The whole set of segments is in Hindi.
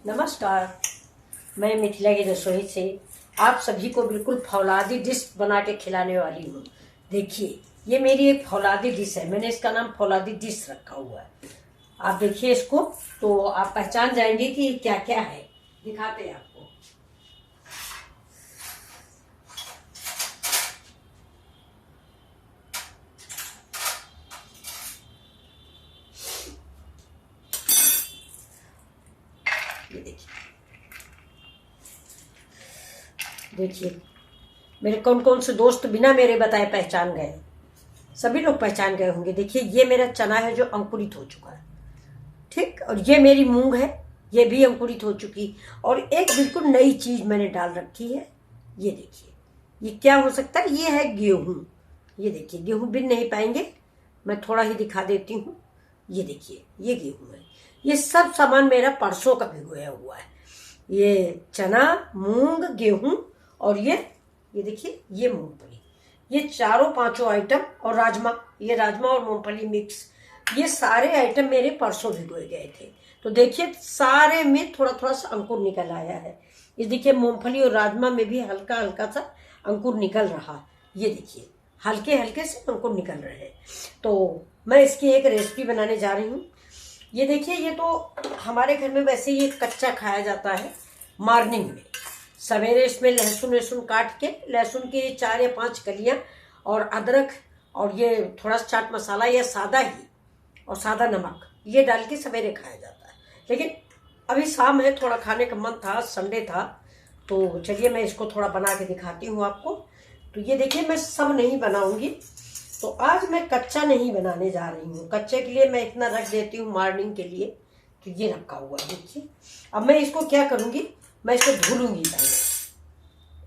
नमस्कार। मैं मिथिला की रसोई से आप सभी को बिल्कुल फौलादी डिश बना के खिलाने वाली हूँ। देखिए, ये मेरी एक फौलादी डिश है। मैंने इसका नाम फौलादी डिश रखा हुआ है। आप देखिए इसको तो आप पहचान जाएंगे कि ये क्या क्या है। दिखाते हैं आपको। ये देखिए मेरे कौन कौन से दोस्त बिना मेरे बताए पहचान गए। सभी लोग पहचान गए होंगे। देखिए, ये मेरा चना है जो अंकुरित हो चुका है, ठीक। और ये मेरी मूंग है, ये भी अंकुरित हो चुकी। और एक बिल्कुल नई चीज मैंने डाल रखी है। ये देखिए, ये क्या हो सकता है? ये है गेहूं। ये देखिए, गेहूं बिन नहीं पाएंगे, मैं थोड़ा ही दिखा देती हूँ। ये देखिए, ये गेहूं है। ये सब सामान मेरा परसों का भिगोया हुआ है। ये चना, मूंग, गेहूं और ये देखिए, ये मूंगफली। ये चारों पांचों आइटम और राजमा, ये राजमा और मूंगफली मिक्स, ये सारे आइटम मेरे परसों भिगोए गए थे। तो देखिए, सारे में थोड़ा थोड़ा सा अंकुर निकल आया है। ये देखिए, मूंगफली और राजमा में भी हल्का हल्का सा अंकुर निकल रहा। ये देखिए, हल्के हल्के से अंकुर निकल रहे हैं। तो मैं इसकी एक रेसिपी बनाने जा रही हूँ। ये देखिए, ये तो हमारे घर में वैसे ये कच्चा खाया जाता है। मॉर्निंग में सवेरे इसमें लहसुन वहसुन काट के, लहसुन की 4 या 5 कलियां और अदरक और ये थोड़ा सा चाट मसाला या सादा ही और सादा नमक, ये डाल के सवेरे खाया जाता है। लेकिन अभी शाम है, थोड़ा खाने का मन था, संडे था, तो चलिए मैं इसको थोड़ा बना के दिखाती हूँ आपको। तो ये देखिए, मैं सब नहीं बनाऊंगी। तो आज मैं कच्चा नहीं बनाने जा रही हूँ। कच्चे के लिए मैं इतना रख देती हूँ मॉर्निंग के लिए। तो ये रखा हुआ है, देखिए। अब मैं इसको क्या करूँगी, मैं इसको धुलूंगी पहले,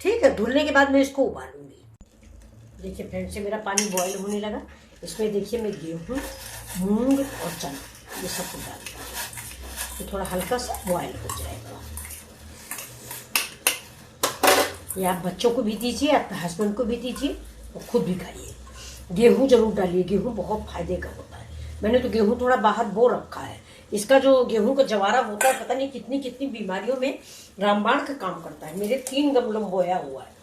ठीक है। धुलने के बाद मैं इसको उबालूंगी। देखिए फ्रेंड से मेरा पानी बॉयल होने लगा। इसमें देखिए, मैं गेहूँ, मूंग और चना ये सब कुछ डाल दूँगी। तो थोड़ा हल्का सा बॉयल हो जाएगा। ये आप बच्चों को भी दीजिए, आपके हस्बैंड को भी दीजिए और खुद भी खाइए। गेहूं जरूर डालिए, गेहूं बहुत फायदे का होता है। मैंने तो गेहूं थोड़ा बाहर बो रखा है। इसका जो गेहूं का जवारा होता है, पता नहीं कितनी कितनी बीमारियों में रामबाण का काम करता है। मेरे 3 गमलों में बोया हुआ है।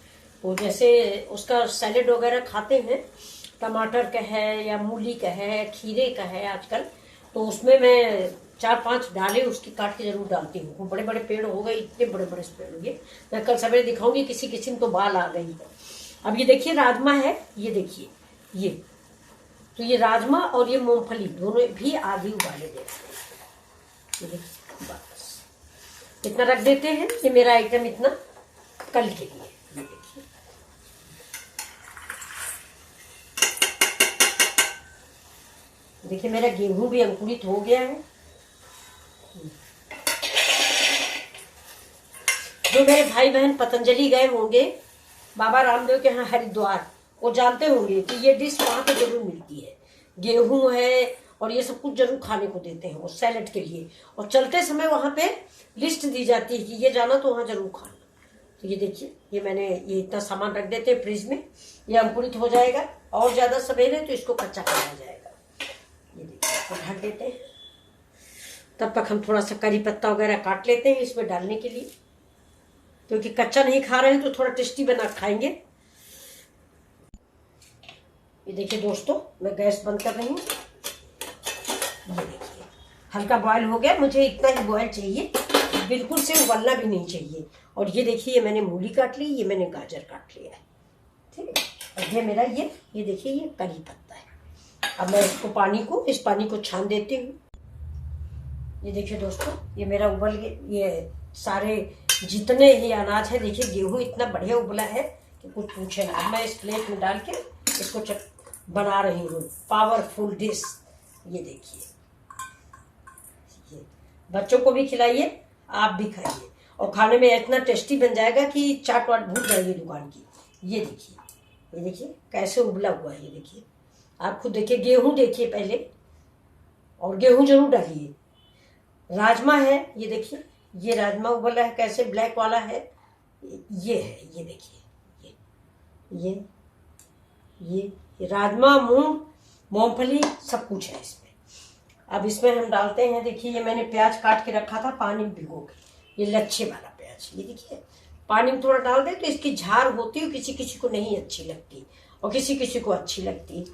तो जैसे उसका सैलेड वगैरह खाते हैं, टमाटर का है या मूली का है, खीरे का है आजकल, तो उसमें मैं 4-5 डाले उसकी काट के जरूर डालती हूँ। वो बड़े बड़े पेड़ हो गए, इतने बड़े बड़े पेड़ हो गए। मैं कल सवेरे दिखाऊंगी, किसी किस्म तो बाल आ गई है। अब ये देखिए, राजमा है, ये देखिए, ये तो ये राजमा और ये मूंगफली दोनों भी आधी उबाले देते हैं। बस इतना रख देते हैं। ये मेरा आइटम इतना कल के लिए। ये देखिए, देखिए मेरा गेहूं भी अंकुरित हो गया है। जो मेरे भाई बहन पतंजलि गए होंगे बाबा रामदेव के यहाँ हरिद्वार, वो जानते होंगे कि ये डिश वहाँ पे जरूर मिलती है। गेहूं है और ये सब कुछ जरूर खाने को देते हैं वो सैलेड के लिए। और चलते समय वहाँ पे लिस्ट दी जाती है कि ये जाना तो वहाँ जरूर खाना। तो ये देखिए, ये मैंने ये इतना सामान रख देते हैं फ्रिज में। ये अंकुरित हो जाएगा और ज्यादा सवेरे तो इसको कच्चा खाया जाएगा। ये देखिए, इसको ढक देते हैं। तब तक हम थोड़ा सा करी पत्ता वगैरह काट लेते हैं इसमें डालने के लिए, क्योंकि कच्चा नहीं खा रहे हैं तो थोड़ा टेस्टी बना खाएंगे। ये देखिए दोस्तों, मैं गैस बंद कर रही हूँ। ये देखिए, हल्का बॉयल हो गया। मुझे इतना ही बॉयल चाहिए, बिल्कुल से उबलना भी नहीं चाहिए। और ये देखिए, ये मैंने मूली काट ली, ये मैंने गाजर काट लिया है, ठीक है। और ये मेरा ये देखिए, ये करी पत्ता है। अब मैं इसको इस पानी को छान देती हूँ। ये देखिए दोस्तों, ये मेरा उबल गया। ये सारे जितने ही अनाज है, देखिए गेहूं इतना बढ़िया उबला है कि कुछ पूछे ना। मैं इस प्लेट में डाल के इसको बना रही हूँ पावरफुल डिश। ये देखिए, बच्चों को भी खिलाइए, आप भी खाइए, और खाने में इतना टेस्टी बन जाएगा कि चाट वाट भूल जाएगी दुकान की। ये देखिए कैसे उबला हुआ है। ये देखिए, आप खुद देखिए, गेहूं देखिए पहले, और गेहूं जरूर डालिए। राजमा है, ये देखिए, ये राजमा उबला है, कैसे ब्लैक वाला है। ये है, ये देखिए, ये राजमा, मूंग, मूंगफली सब कुछ है इसमें। अब इसमें हम डालते हैं, देखिए ये मैंने प्याज काट के रखा था पानी में भिगो के, ये लच्छे वाला प्याज, ये देखिए पानी में थोड़ा डाल दे तो इसकी झार होती है, किसी किसी को नहीं अच्छी लगती और किसी किसी को अच्छी लगती।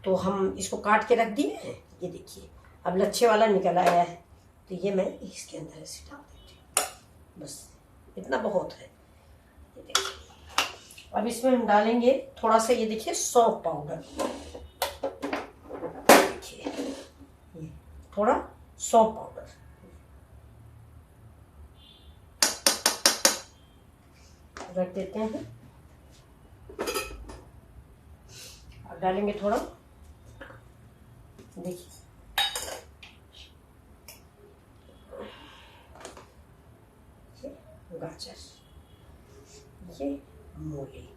तो हम इसको काट के रख दिए हैं। ये देखिए अब लच्छे वाला निकल आया है, तो ये मैं इसके अंदर ऐसे डाल देती हूँ, बस इतना बहुत है। ये देखिए अब इसमें हम डालेंगे थोड़ा सा, ये देखिए सौंफ पाउडर, देखिए ये थोड़ा सौंफ पाउडर रख देते हैं। अब डालेंगे थोड़ा, देखिए ये गाजर, ये मूली,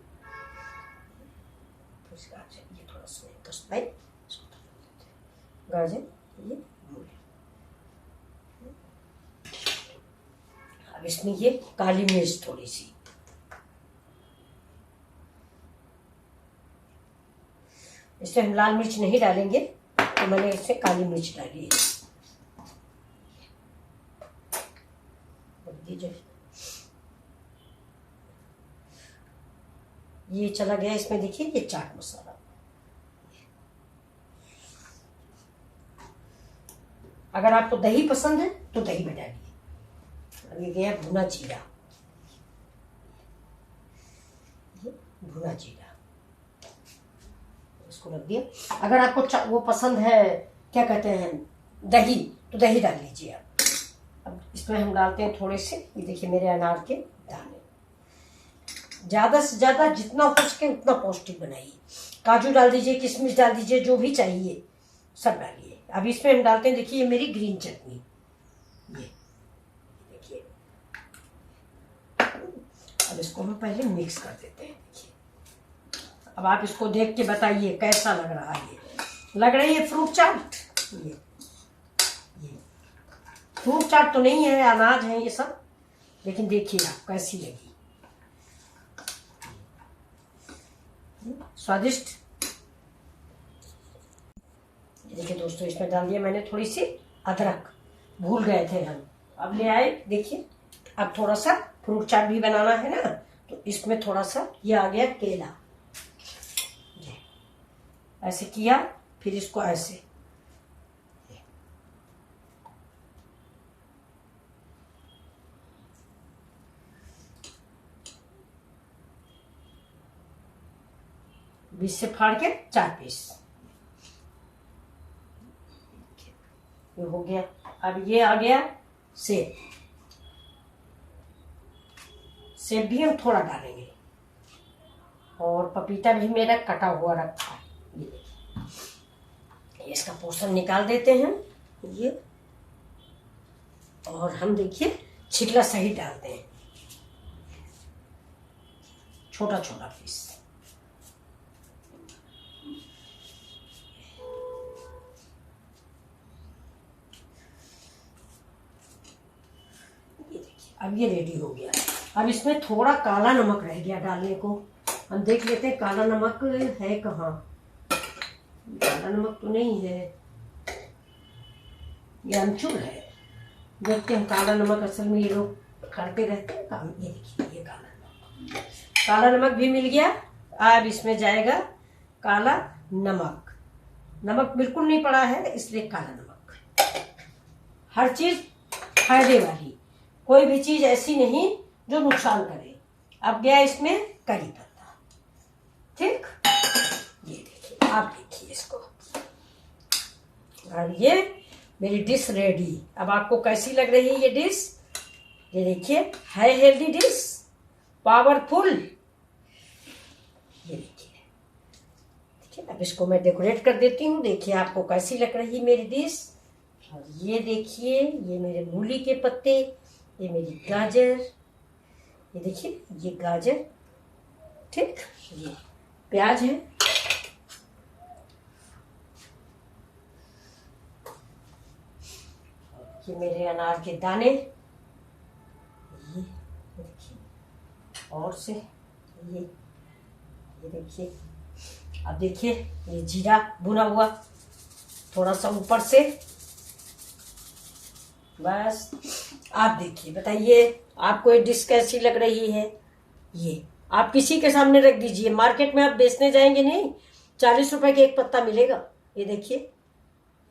गाजर ये थोड़ा सा गाजर, ये मूली। अब इसमें ये काली मिर्च थोड़ी सी, इसमें हम लाल मिर्च नहीं डालेंगे, तो मैंने इसमें काली मिर्च डाली है। ये चला गया इसमें, देखिए ये चाट मसाला। अगर आपको दही पसंद है तो दही में डालिए। अब ये गया भुना जीरा, भुना जीरा इसको रख दिया। अगर आपको वो पसंद है, क्या कहते हैं, दही, तो दही डाल लीजिए आप। अब इसमें हम डालते हैं थोड़े से, ये देखिए मेरे अनार के दाने। ज्यादा से ज्यादा जितना हो सके उतना पौष्टिक बनाइए। काजू डाल दीजिए, किशमिश डाल दीजिए, जो भी चाहिए सब डालिए। अब इसमें हम डालते हैं, देखिए ये मेरी ग्रीन चटनी, ये देखिए। अब इसको हम पहले मिक्स कर देते हैं। अब आप इसको देख के बताइए कैसा लग रहा है। ये लग रही है फ्रूट चाट, ये फ्रूट चाट तो नहीं है, अनाज है ये सब, लेकिन देखिए आप कैसी लगी, स्वादिष्ट। देखिए दोस्तों इसमें डाल दिया मैंने थोड़ी सी अदरक, भूल गए थे हम, अब ले आए। देखिए अब थोड़ा सा फ्रूट चाट भी बनाना है ना, तो इसमें थोड़ा सा ये आ गया केला, ऐसे किया, फिर इसको ऐसे, बीच से फाड़ के 4 पीस, ये हो गया। अब ये आ गया सेब, सेब भी हम थोड़ा डालेंगे, और पपीता भी मेरा कटा हुआ रखा है, ये इसका पोर्शन निकाल देते हैं ये, और हम देखिए छिकला सही डालते हैं, छोटा छोटा पीस। ये देखिए अब ये रेडी हो गया। अब इसमें थोड़ा काला नमक रह गया डालने को, हम देख लेते हैं काला नमक है कहाँ। काला नमक तो नहीं है, ये अमचूर है। देखते हैं काला नमक, असल में ये लोग करते रहते हैं काम। ये देखिए ये काला नमक भी मिल गया। अब इसमें जाएगा काला नमक, नमक बिल्कुल नहीं पड़ा है इसलिए काला नमक। हर चीज फायदे वाली, कोई भी चीज ऐसी नहीं जो नुकसान करे। अब गया इसमें करी पत्ता, ठीक, ये देखिए आप देखिए इसको, और ये मेरी डिश रेडी। अब आपको कैसी लग रही है ये डिश? ये देखिए है हेल्दी डिश, पावरफुल। ये देखिए, देखिए अब इसको मैं डेकोरेट कर देती हूँ। देखिए आपको कैसी लग रही है मेरी डिश। और ये देखिए ये मेरे मूली के पत्ते, ये मेरी गाजर, ये देखिए ये गाजर, ठीक, ये प्याज है, ये मेरे अनार के दाने, ये देखिए, और से ये देखिए। अब देखिए ये जीरा भुना हुआ थोड़ा सा ऊपर से, बस आप देखिए, बताइए आपको ये डिश कैसी लग रही है। ये आप किसी के सामने रख दीजिए, मार्केट में आप बेचने जाएंगे नहीं, 40 रुपए के एक पत्ता मिलेगा। ये देखिए,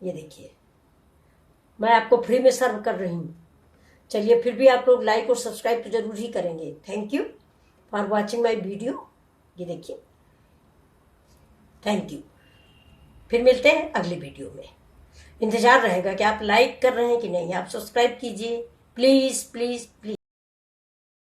ये देखिए, मैं आपको फ्री में सर्व कर रही हूँ। चलिए, फिर भी आप लोग लाइक और सब्सक्राइब तो जरूर ही करेंगे। Thank you for watching my video. ये देखिए, थैंक यू। फिर मिलते हैं अगली वीडियो में। इंतजार रहेगा कि आप लाइक कर रहे हैं कि नहीं। आप सब्सक्राइब कीजिए प्लीज़ प्लीज़ प्लीज़।